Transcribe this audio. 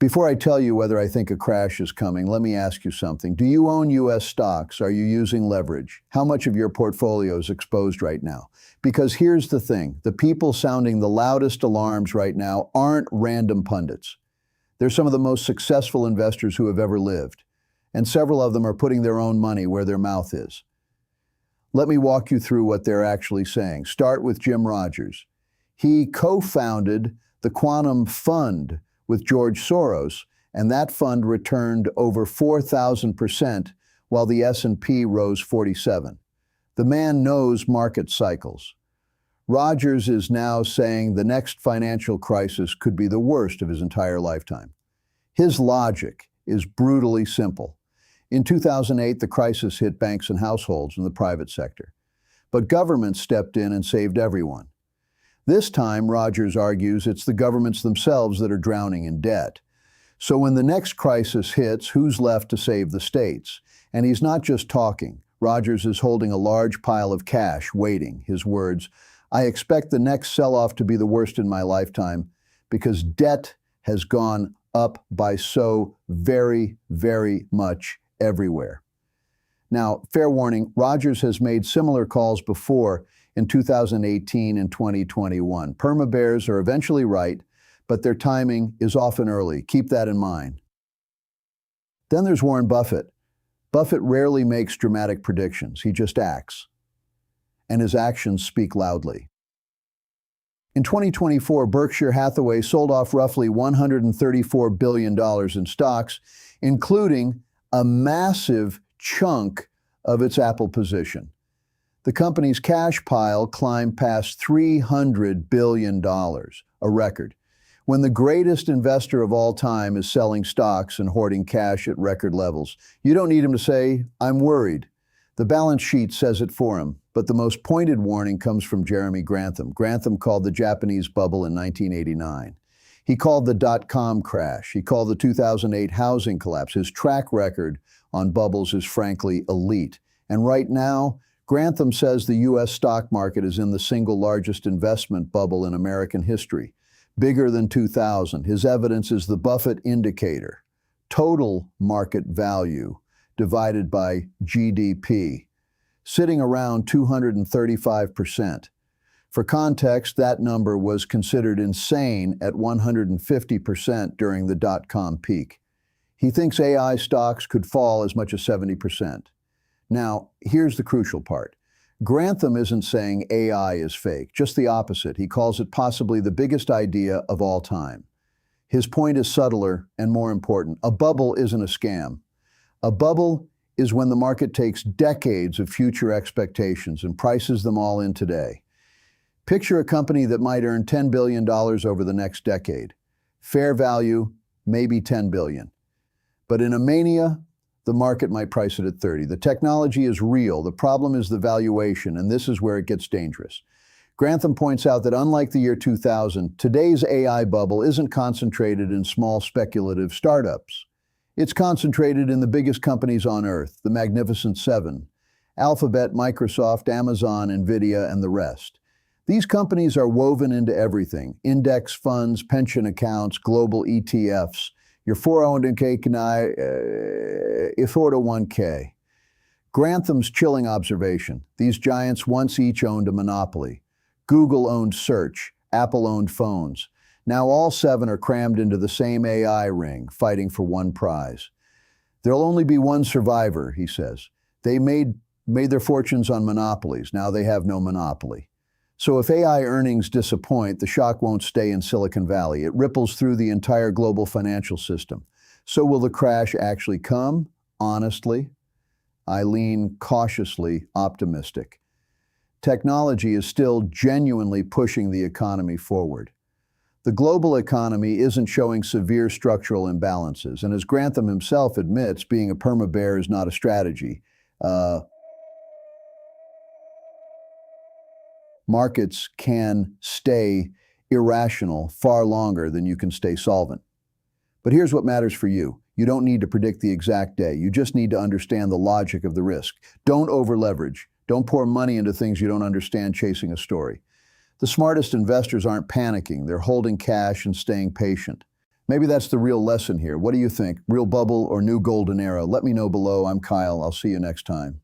Before I tell you whether I think a crash is coming, let me ask you something. Do you own U.S. stocks? Are you using leverage? How much of your portfolio is exposed right now? Because here's the thing, the people sounding the loudest alarms right now aren't random pundits. They're some of the most successful investors who have ever lived, and several of them are putting their own money where their mouth is. Let me walk you through what they're actually saying. Start with Jim Rogers. He co-founded the Quantum Fund with George Soros, and that fund returned over 4,000%, while the S&P rose 47. The man knows market cycles. Rogers is now saying the next financial crisis could be the worst of his entire lifetime. His logic is brutally simple. In 2008, the crisis hit banks and households in the private sector. But governments stepped in and saved everyone. This time, Rogers argues it's the governments themselves that are drowning in debt. So when the next crisis hits, who's left to save the states? And he's not just talking. Rogers is holding a large pile of cash, waiting. His words, "I expect the next sell-off to be the worst in my lifetime because debt has gone up by so very, very much everywhere." Now, fair warning, Rogers has made similar calls before in 2018 and 2021. Perma-bears are eventually right, but their timing is often early. Keep that in mind. Then there's Warren Buffett. Buffett rarely makes dramatic predictions. He just acts. And his actions speak loudly. In 2024, Berkshire Hathaway sold off roughly $134 billion in stocks, including a massive chunk of its Apple position. The company's cash pile climbed past $300 billion, a record. When the greatest investor of all time is selling stocks and hoarding cash at record levels, you don't need him to say, "I'm worried." The balance sheet says it for him, but the most pointed warning comes from Jeremy Grantham. Grantham called the Japanese bubble in 1989. He called the dot-com crash. He called the 2008 housing collapse. His track record on bubbles is frankly elite. And right now, Grantham says the U.S. stock market is in the single largest investment bubble in American history, bigger than 2000. His evidence is the Buffett Indicator, total market value divided by GDP, sitting around 235%. For context, that number was considered insane at 150% during the dot-com peak. He thinks AI stocks could fall as much as 70%. Now, here's the crucial part. Grantham isn't saying AI is fake, just the opposite. He calls it possibly the biggest idea of all time. His point is subtler and more important. A bubble isn't a scam. A bubble is when the market takes decades of future expectations and prices them all in today. Picture a company that might earn $10 billion over the next decade. Fair value, maybe $10 billion. But in a mania, the market might price it at 30. The technology is real. The problem is the valuation, and this is where it gets dangerous. Grantham points out that unlike the year 2000, today's AI bubble isn't concentrated in small speculative startups. It's concentrated in the biggest companies on Earth, the Magnificent Seven: Alphabet, Microsoft, Amazon, Nvidia, and the rest. These companies are woven into everything: index funds, pension accounts, global ETFs, your 401k. Grantham's chilling observation: these giants once each owned a monopoly. Google owned search, Apple owned phones. Now all seven are crammed into the same AI ring, fighting for one prize. There'll only be one survivor, he says. They made their fortunes on monopolies. Now they have no monopoly. So if AI earnings disappoint, the shock won't stay in Silicon Valley. It ripples through the entire global financial system. So will the crash actually come? Honestly, I lean cautiously optimistic. Technology is still genuinely pushing the economy forward. The global economy isn't showing severe structural imbalances, and as Grantham himself admits, being a perma-bear is not a strategy. Markets can stay irrational far longer than you can stay solvent. But here's what matters for you. You don't need to predict the exact day. You just need to understand the logic of the risk. Don't over-leverage. Don't pour money into things you don't understand chasing a story. The smartest investors aren't panicking. They're holding cash and staying patient. Maybe that's the real lesson here. What do you think? Real bubble or new golden era? Let me know below. I'm Kyle. I'll see you next time.